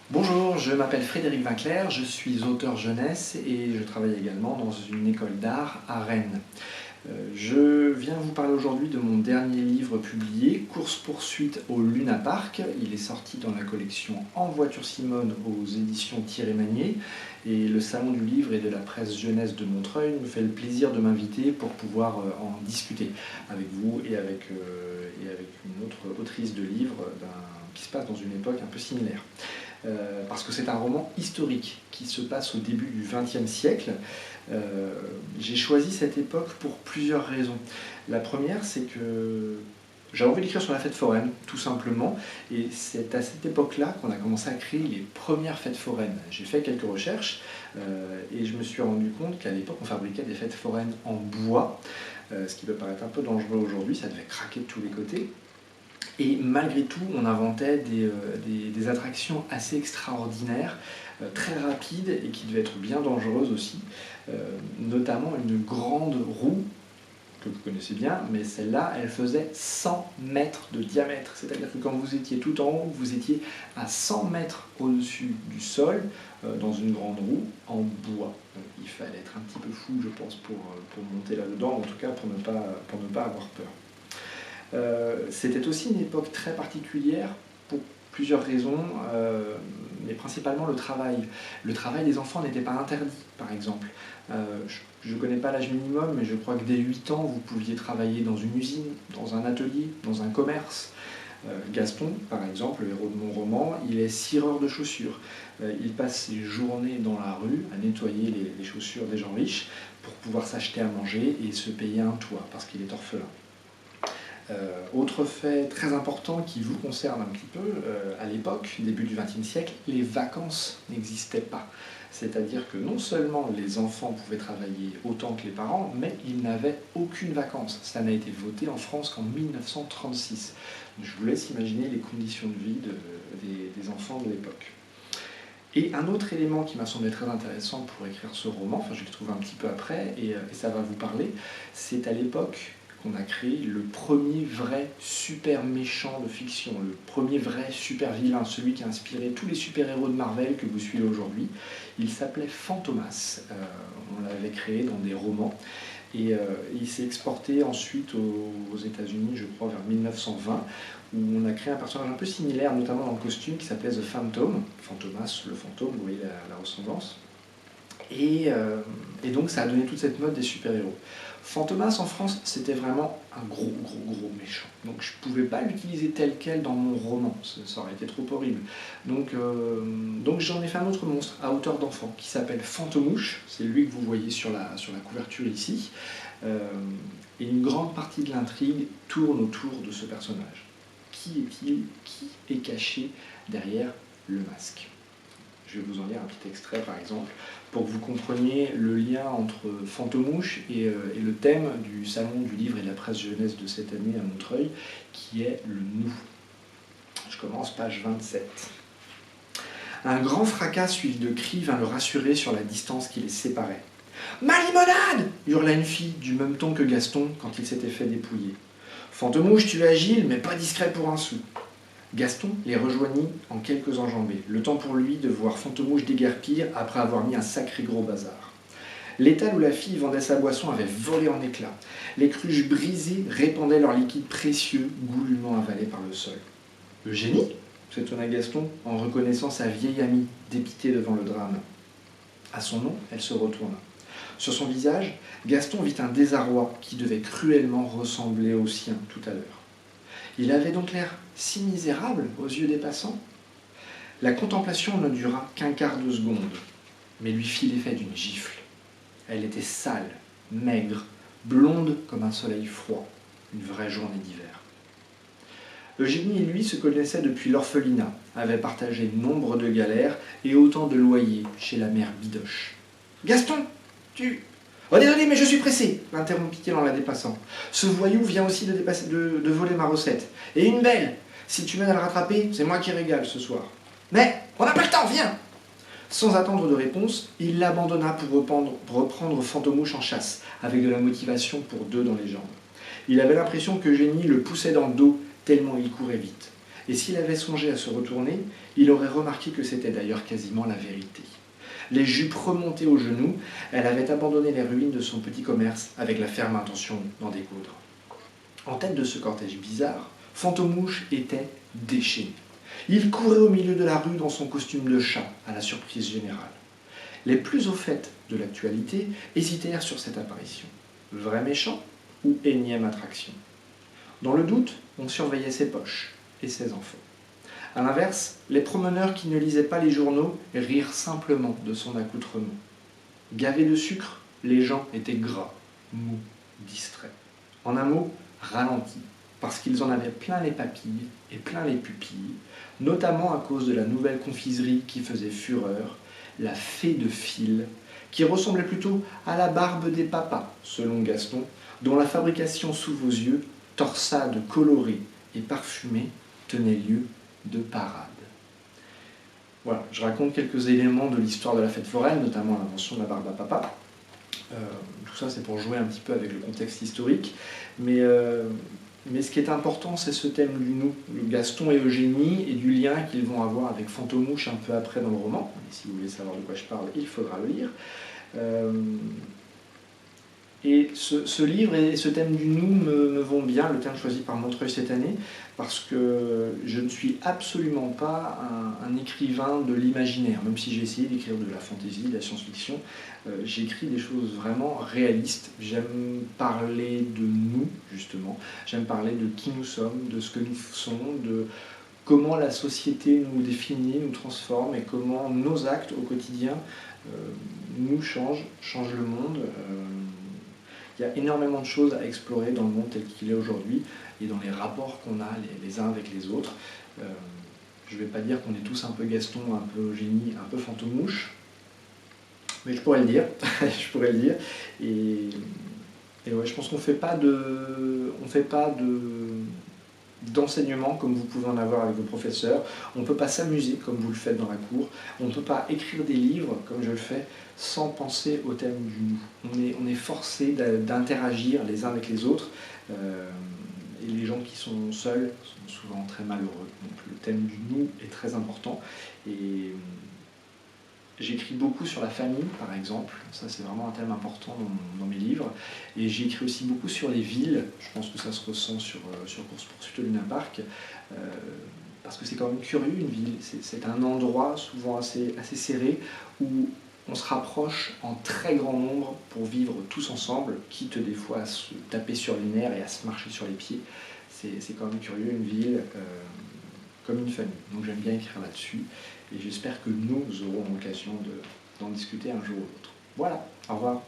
Bonjour, je m'appelle Frédéric Vinclair, je suis auteur jeunesse et je travaille également dans une école d'art à Rennes. Je viens vous parler aujourd'hui de mon dernier livre publié, Course-poursuite au Luna Park. Il est sorti dans la collection En voiture Simone aux éditions Thierry-Magnier. Et le salon du livre et de la presse jeunesse de Montreuil me fait le plaisir de m'inviter pour pouvoir en discuter avec vous et avec une autre autrice de livres qui se passe dans une époque un peu similaire. Parce que c'est un roman historique qui se passe au début du XXe siècle. J'ai choisi cette époque pour plusieurs raisons. La première, c'est que j'avais envie d'écrire sur la fête foraine, tout simplement, et c'est à cette époque-là qu'on a commencé à créer les premières fêtes foraines. J'ai fait quelques recherches et je me suis rendu compte qu'à l'époque, on fabriquait des fêtes foraines en bois, ce qui peut paraître un peu dangereux aujourd'hui, ça devait craquer de tous les côtés. Et malgré tout, on inventait des attractions assez extraordinaires, très rapides et qui devaient être bien dangereuses aussi, notamment une grande roue que vous connaissez bien, mais celle-là, elle faisait 100 mètres de diamètre. C'est-à-dire que quand vous étiez tout en haut, vous étiez à 100 mètres au-dessus du sol, dans une grande roue en bois. Donc il fallait être un petit peu fou, je pense, pour monter là-dedans, en tout cas pour ne pas avoir peur. C'était aussi une époque très particulière pour plusieurs raisons, mais principalement le travail. Le travail des enfants n'était pas interdit, par exemple. Je ne connais pas l'âge minimum, mais je crois que dès 8 ans, vous pouviez travailler dans une usine, dans un atelier, dans un commerce. Gaston, par exemple, le héros de mon roman, il est cireur de chaussures. Il passe ses journées dans la rue à nettoyer les chaussures des gens riches pour pouvoir s'acheter à manger et se payer un toit, parce qu'il est orphelin. Autre fait très important qui vous concerne un petit peu, à l'époque, début du XXe siècle, les vacances n'existaient pas. C'est-à-dire que non seulement les enfants pouvaient travailler autant que les parents, mais ils n'avaient aucune vacance. Ça n'a été voté en France qu'en 1936. Je vous laisse imaginer les conditions de vie des enfants de l'époque. Et un autre élément qui m'a semblé très intéressant pour écrire ce roman, enfin je l'ai trouvé un petit peu après, et ça va vous parler, c'est à l'époque qu'on a créé le premier vrai super méchant de fiction, le premier vrai super vilain, celui qui a inspiré tous les super-héros de Marvel que vous suivez aujourd'hui. Il s'appelait Fantomas. On l'avait créé dans des romans et il s'est exporté ensuite aux États-Unis, je crois, vers 1920, où on a créé un personnage un peu similaire, notamment dans le costume, qui s'appelait The Phantom. Fantomas, le fantôme, vous voyez la ressemblance. Et donc ça a donné toute cette mode des super-héros. Fantomas en France, c'était vraiment un gros méchant. Donc je ne pouvais pas l'utiliser tel quel dans mon roman, ça aurait été trop horrible. Donc j'en ai fait un autre monstre à hauteur d'enfant qui s'appelle Fantomouche, c'est lui que vous voyez sur la couverture ici. Et une grande partie de l'intrigue tourne autour de ce personnage. Qui est-il? Qui est caché derrière le masque? Je vais vous en lire un petit extrait par exemple, pour que vous compreniez le lien entre Fantomouche et le thème du Salon du livre et de la presse jeunesse de cette année à Montreuil, qui est le nous. Je commence page 27. Un grand fracas suivi de cris vint le rassurer sur la distance qui les séparait. « Ma limonade !» hurla une fille du même ton que Gaston quand il s'était fait dépouiller. « Fantomouche, tu es agile, mais pas discret pour un sou. » Gaston les rejoignit en quelques enjambées, le temps pour lui de voir Fantomouche déguerpir après avoir mis un sacré gros bazar. L'étal où la fille vendait sa boisson avait volé en éclats. Les cruches brisées répandaient leur liquide précieux, goulûment avalé par le sol. « Eugénie » s'étonna Gaston en reconnaissant sa vieille amie, dépitée devant le drame. À son nom, elle se retourna. Sur son visage, Gaston vit un désarroi qui devait cruellement ressembler au sien tout à l'heure. Il avait donc l'air si misérable aux yeux des passants. La contemplation ne dura qu'un quart de seconde, mais lui fit l'effet d'une gifle. Elle était sale, maigre, blonde comme un soleil froid, une vraie journée d'hiver. Eugénie et lui se connaissaient depuis l'orphelinat, avaient partagé nombre de galères et autant de loyers chez la mère Bidoche. « Gaston, tu... » « Oh désolé, mais je suis pressé !» l'interrompit-il en la dépassant. « Ce voyou vient aussi de voler ma recette. Et une belle. Si tu m'aides à le rattraper, c'est moi qui régale ce soir. »« Mais on n'a pas le temps, viens !» Sans attendre de réponse, il l'abandonna pour reprendre Fantomouche en chasse, avec de la motivation pour deux dans les jambes. Il avait l'impression qu'Eugénie le poussait dans le dos, tellement il courait vite. Et s'il avait songé à se retourner, il aurait remarqué que c'était d'ailleurs quasiment la vérité. Les jupes remontées aux genoux, elle avait abandonné les ruines de son petit commerce avec la ferme intention d'en découdre. En tête de ce cortège bizarre, Fantomouche était déchaîné. Il courait au milieu de la rue dans son costume de chat, à la surprise générale. Les plus au fait de l'actualité hésitèrent sur cette apparition. Vrai méchant ou énième attraction? Dans le doute, on surveillait ses poches et ses enfants. A l'inverse, les promeneurs qui ne lisaient pas les journaux rirent simplement de son accoutrement. Gavés de sucre, les gens étaient gras, mous, distraits. En un mot, ralentis, parce qu'ils en avaient plein les papilles et plein les pupilles, notamment à cause de la nouvelle confiserie qui faisait fureur, la fée de fil, qui ressemblait plutôt à la barbe des papas, selon Gaston, dont la fabrication sous vos yeux, torsade colorée et parfumée, tenait lieu de parade. Voilà, je raconte quelques éléments de l'histoire de la fête foraine, notamment l'invention de la barbe à papa. Tout ça, c'est pour jouer un petit peu avec le contexte historique. Mais ce qui est important, c'est ce thème du nous, le Gaston et Eugénie, et du lien qu'ils vont avoir avec Fantomouche un peu après dans le roman. Et si vous voulez savoir de quoi je parle, il faudra le lire. Et ce livre et ce thème du nous me vont bien, le thème choisi par Montreuil cette année, parce que je ne suis absolument pas un écrivain de l'imaginaire, même si j'ai essayé d'écrire de la fantaisie, de la science-fiction, j'écris des choses vraiment réalistes. J'aime parler de nous, justement, j'aime parler de qui nous sommes, de ce que nous sommes, de comment la société nous définit, nous transforme, et comment nos actes au quotidien nous changent le monde. Il y a énormément de choses à explorer dans le monde tel qu'il est aujourd'hui et dans les rapports qu'on a les uns avec les autres. Je ne vais pas dire qu'on est tous un peu Gaston, un peu Eugénie, un peu Fantomouche, mais je pourrais le dire. Je pourrais le dire. Et ouais, je pense qu'on ne fait pas d'enseignement comme vous pouvez en avoir avec vos professeurs. On ne peut pas s'amuser comme vous le faites dans la cour. On ne peut pas écrire des livres comme je le fais sans penser au thème du nous. On est forcé d'interagir les uns avec les autres. Et les gens qui sont seuls sont souvent très malheureux. Donc le thème du nous est très important. Et j'écris beaucoup sur la famille, par exemple. Ça, c'est vraiment un thème important dans mes livres. Et j'écris aussi beaucoup sur les villes. Je pense que ça se ressent sur Course Poursuite au Luna Park. Parce que c'est quand même curieux, une ville. C'est un endroit souvent assez serré où on se rapproche en très grand nombre pour vivre tous ensemble, quitte des fois à se taper sur les nerfs et à se marcher sur les pieds. C'est quand même curieux, une ville comme une famille. Donc j'aime bien écrire là-dessus. Et j'espère que nous aurons l'occasion d'en discuter un jour ou l'autre. Voilà, au revoir.